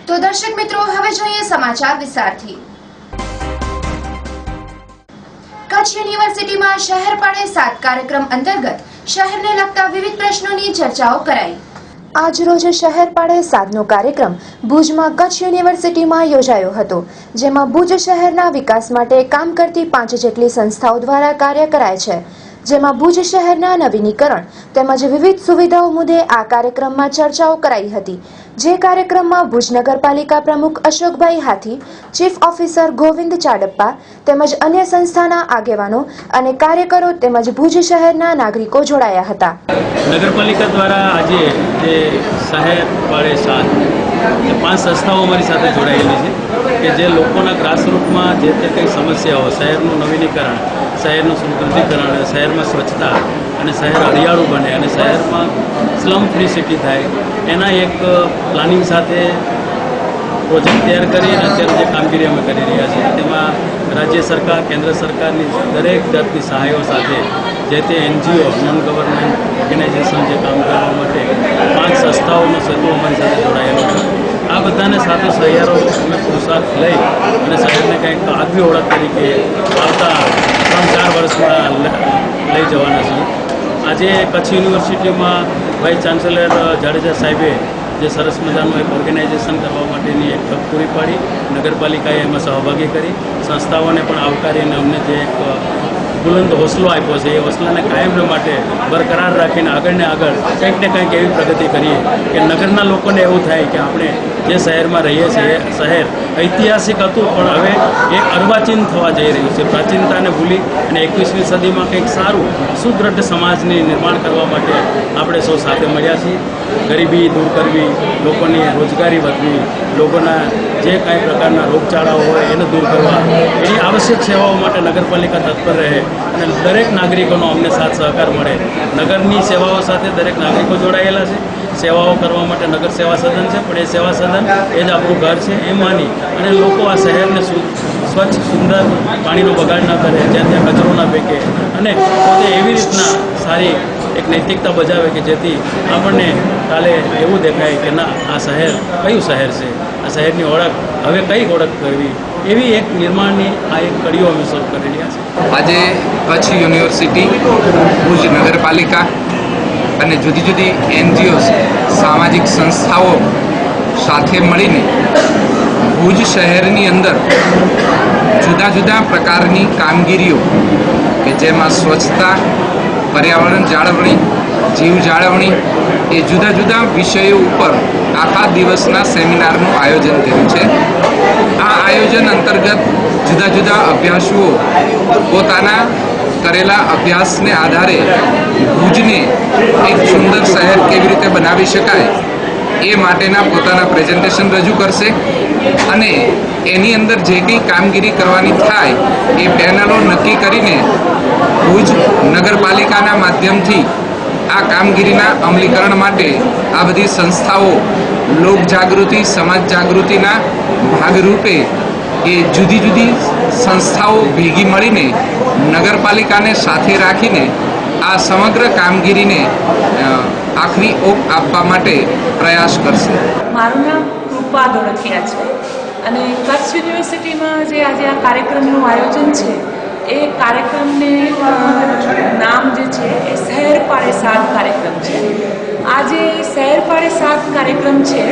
તો દર્શક મિત્રો, હવે જોઈએ સમાચાર વિસ્તારથી। કચ્છ યુનિવર્સિટીમાં શહેર પાડે સાત કાર્યક્રમ અંતર્ગત શહેરને લગતા વિવિધ પ્રશ્નોની ચર્ચાઓ કરાઈ। આજ રોજ શહેર પાડે સાતનો કાર્યક્રમ ભુજમાં કચ્છ યુનિવર્સિટીમાં યોજાયો હતો, જેમાં ભુજ શહેરના વિકાસ માટે કામ કરતી 5 જેટલી સંસ્થાઓ દ્વારા કાર્ય કરાય છે, જેમાં ભુજ શહેરના નવીનીકરણ તેમજ વિવિધ સુવિધાઓ મુદ્દે આ કાર્યક્રમમાં ચર્ચાઓ કરાઈ હતી। જે કાર્યક્રમમાં ભુજ નગરપાલિકા પ્રમુખ અશોકભાઈ હાથી, ચીફ ઓફિસર ગોવિંદ ચાડપ્પા તેમજ અન્ય સંસ્થાના આગેવાનો અને કાર્યકરો તેમજ ભુજ શહેરના નાગરિકો જોડાયા હતા। નગરપાલિકા દ્વારા આજે જે શહેર પાડે સાત એ 5 સંસ્થાઓ અમારી સાથે જોડાયેલી છે કે જે લોકોના ગ્રાસરૂટમાં જે તે કંઈ સમસ્યાઓ, શહેરનું નવીનીકરણ, શહેરનું સુદૃઢીકરણ, શહેરમાં સ્વચ્છતા અને શહેર હરિયાળું બને અને શહેરમાં સ્લમ ફ્રી સિટી થાય, એના એક પ્લાનિંગ સાથે પ્રોજેક્ટ તૈયાર કરી અને અત્યારે જે કામગીરી અમે કરી રહ્યા છીએ તેમાં રાજ્ય સરકાર, કેન્દ્ર સરકારની દરેક જાતની સહાયો સાથે જે તે NGO, નોન ગવર્મેન્ટ ઓર્ગેનાઇઝેશન જે કામ કરવા માટે 5 સંસ્થાઓનો સમૂહ અમારી સાથે જોડાયેલો છે। આ બધાને સાથે સહિયારો અમે પુરુષાર્થ લઈ અને શહેરને કંઈક આગવી ઓળખ તરીકે આવતા 3-4 વર્ષમાં લઈ જવાના છીએ। આજે કચ્છ યુનિવર્સિટીમાં વાઇસ ચાન્સેલર જાડેજા સાહેબે જે સરસ મજાનું એક ઓર્ગેનાઇઝેશન કરવા માટેની એક તક પૂરી પાડી, નગરપાલિકાએ એમાં સહભાગી કરી, સંસ્થાઓને પણ આવકારીને અમને જે એક બુલંદ હોસલો આપ્યો છે, એ હોસલાને કાયમને માટે બરકરાર રાખીને આગળને આગળ કંઈક ને કંઈક એવી પ્રગતિ કરીએ કે નગરના લોકોને એવું થાય કે આપણે જે શહેરમાં રહીએ છીએ એ શહેર ઐતિહાસિક હતું પણ હવે એ અર્વાચીન થવા જઈ રહ્યું છે। પ્રાચીનતાને ભૂલી અને 21મી સદીમાં કંઈક સારું સુદૃઢ સમાજની નિર્માણ કરવા માટે આપણે સૌ સાથે મળ્યા છીએ। ગરીબી દૂર કરવી, લોકોની રોજગારી વધવી, લોકોના જે કાંઈ પ્રકારના રોગચાળાઓ હોય એને દૂર કરવા, એની આવશ્યક સેવાઓ માટે નગરપાલિકા તત્પર રહે અને દરેક નાગરિકોનો અમને સાથ સહકાર મળે। નગરની સેવાઓ સાથે દરેક નાગરિકો જોડાયેલા છે। સેવાઓ કરવા માટે નગર સેવા સદન છે, પણ એ સેવા સદન એ જ આપણું ઘર છે એમ માની અને લોકો આ શહેરને સ્વચ્છ સુંદર, પાણીનો બગાડ ન કરે, જ્યાં ત્યાં કચરો ના ફેંકે અને પોતે એવી રીતના સારી એક નૈતિકતા બજાવે કે જેથી આપણને કાલે એવું દેખાય કે ના, આ શહેર કયું શહેર છે, આ શહેરની ઓળખ હવે કઈ ઓળખ કરવી, એવી એક નિર્માણની આ એક કડીઓ અમે શરૂ કરી રહ્યા છીએ। આજે કચ્છ યુનિવર્સિટી, ભુજ નગરપાલિકા અને જુદી જુદી NGOs, સામાજિક સંસ્થાઓ સાથે મળીને ભુજ શહેરની અંદર જુદા જુદા પ્રકારની કામગીરીઓ કે જેમાં સ્વચ્છતા, પર્યાવરણ જાળવણી, જીવ જાળવણી એ જુદા જુદા વિષયો ઉપર આખા દિવસના સેમિનારનું આયોજન કર્યું છે। આ આયોજન અંતર્ગત જુદા જુદા અભ્યાસુઓ પોતાના કરેલા અભ્યાસને આધારે ભુજને એક સુંદર શહેર કેવી રીતે બનાવી શકાય એ માટેના પોતાના પ્રેઝન્ટેશન રજૂ કરશે અને એની અંદર જે કંઈ કામગીરી કરવાની થાય એ પેનલો નક્કી કરીને ભુજ નગરપાલિકાના માધ્યમથી આ કામગીરીના અમલીકરણ માટે આ બધી સંસ્થાઓ લોકજાગૃતિ, સમાજ જાગૃતિના ભાગરૂપે એ જુદી જુદી સંસ્થાઓ ભેગી મળીને નગરપાલિકાને સાથે રાખીને આ સમગ્ર કામગીરીને આખરી ઓપ આપવા માટે પ્રયાસ કરશે। મારું નામ કૃપા ધોળકિયા છે અને કચ્છ યુનિવર્સિટીમાં જે આજે આ કાર્યક્રમનું આયોજન છે એ કાર્યક્રમને નામ જે છે એ શહેર પાડે સાત કાર્યક્રમ છે। આ જે શહેર પાડે સાત કાર્યક્રમ છે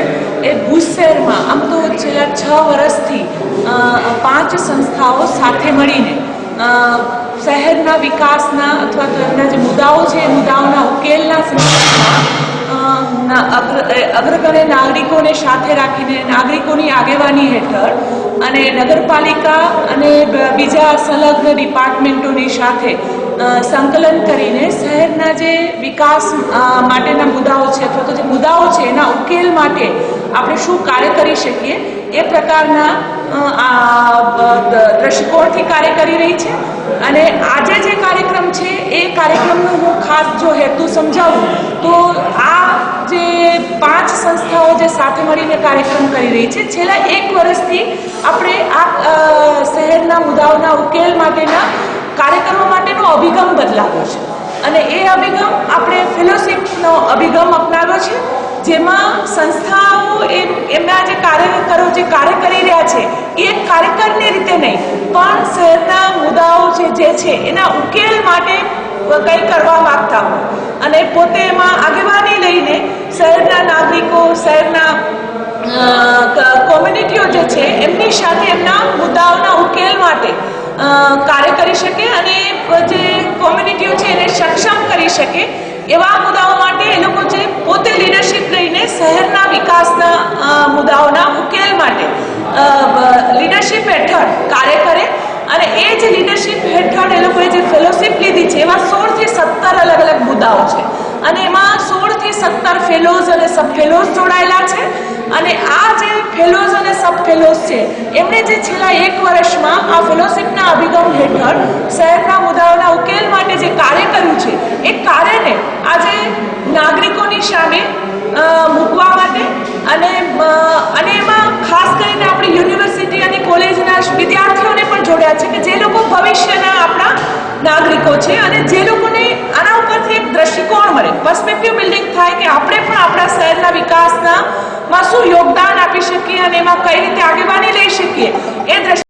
એ ભુજ શહેરમાં આમ તો છેલ્લા 6 વર્ષથી 5 સંસ્થાઓ સાથે મળીને શહેરના વિકાસના અથવા તો એમના જે મુદ્દાઓ છે એ મુદ્દાઓના ઉકેલના સંદર્ભમાં અગ્રગણ્ય નાગરિકોને સાથે રાખીને નાગરિકોની આગેવાની હેઠળ અને નગરપાલિકા અને બીજા સંલગ્ન ડિપાર્ટમેન્ટોની સાથે સંકલન કરીને શહેરના જે વિકાસ માટેના મુદ્દાઓ છે અથવા તો જે મુદ્દાઓ છે એના ઉકેલ માટે આપણે શું કાર્ય કરી શકીએ એ પ્રકારના દ્રષ્ટિકોણથી કાર્ય કરી રહી છે। અને આજે જે કાર્યક્રમ છે એ કાર્યક્રમનો હું ખાસ જો હેતુ સમજાવું તો આ જે 5 સંસ્થાઓ જે સાથે મળીને કાર્યક્રમ કરી રહી છે, છેલ્લા 1 વર્ષથી આપણે આ શહેરના મુદ્દાઓના ઉકેલ માટેના કાર્યક્રમો માટેનો અભિગમ બદલાવ્યો છે અને એ અભિગમ આપણે ફેલોશિપનો અભિગમ અપનાવ્યો છે, જેમાં સંસ્થાઓ એમના જે કાર્ય જે કાર્ય કરી રહ્યા છે એ કાર્યકરની રીતે નહીં, પણ શહેરના મુદ્દાઓ જે છે એના ઉકેલ માટે કંઈ કરવા માંગતા હોય અને પોતે એમાં આગેવાની લઈને શહેરના નાગરિકો, શહેરના કોમ્યુનિટીઓ જે છે એમની સાથે એમના મુદ્દાઓના ઉકેલ માટે કાર્ય કરી શકે અને જે કોમ્યુનિટીઓ છે એને સક્ષમ કરી શકે એવા મુદ્દાઓ માટે એ લોકો જે પોતે લીડરશિપ લઈને શહેરના વિકાસના મુદ્દાઓના ઉકેલ માટે લીડરશિપ હેઠળ કાર્ય કરે અને એ જ લીડરશિપ હેઠળ એ લોકોએ જે ફેલોશિપ લીધી છે એમાં 16 થી 17 અલગ અલગ મુદ્દાઓ છે અને એમાં 16 થી 17 ફેલોઝ અને સબ ફેલોઝ જોડાયેલા છે અને આ જે ફેલોઝ અને સબ ફેલોઝ છે એમણે જે છેલ્લા 1 વર્ષમાં આ ફેલોશિપના અભિગમ હેઠળ શહેરના મુદ્દાઓના ઉકેલ માટે જે કાર્ય કર્યું છે એ કાર્યને આજે નાગરિકોની સામે મૂકવા માટે અને એમાં ખાસ કરીને આપણી યુનિવર્સિટી અને કોલેજના વિદ્યાર્થીઓને પણ જોડ્યા છે કે જે લોકો ભવિષ્યના આપણા નાગરિકો છે અને જે લોકોને આના ઉપરથી એક દ્રષ્ટિકોણ મળે, પર્સ્પેક્ટિવ બિલ્ડિંગ થાય કે આપણે પણ આપણા શહેરના વિકાસમાં શું યોગદાન આપી શકીએ અને એમાં કઈ રીતે આગેવાની લઈ શકીએ એ